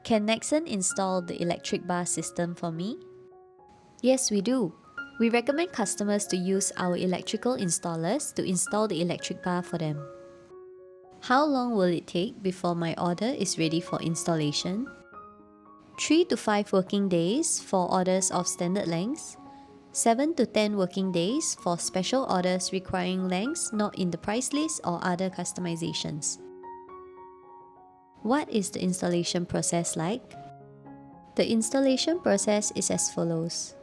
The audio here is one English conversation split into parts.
Can Nexen install the electric bar system for me? Yes, we do. We recommend customers to use our electrical installers to install the electric bar for them. How long will it take before my order is ready for installation? 3 to 5 working days for orders of standard lengths, 7 to 10 working days for special orders requiring lengths not in the price list or other customizations. What is the installation process like? The installation process is as follows.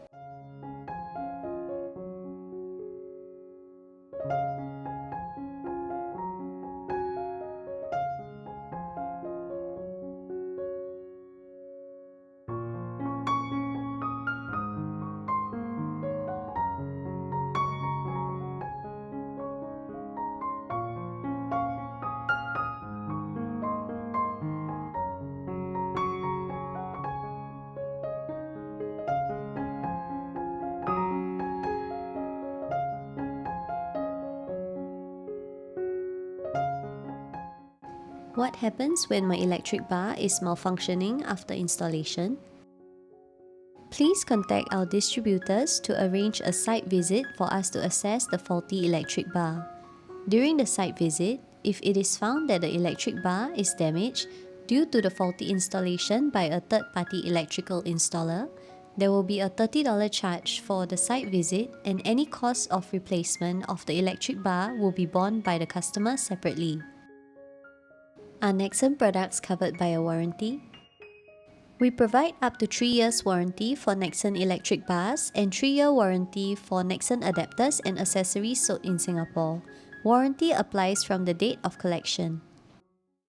What happens when my electric bar is malfunctioning after installation? Please contact our distributors to arrange a site visit for us to assess the faulty electric bar. During the site visit, if it is found that the electric bar is damaged due to the faulty installation by a third-party electrical installer, there will be a $30 charge for the site visit, and any cost of replacement of the electric bar will be borne by the customer separately. Are Nexen products covered by a warranty? We provide up to 3 years warranty for Nexen electric bars and 3-year warranty for Nexen adapters and accessories sold in Singapore. Warranty applies from the date of collection.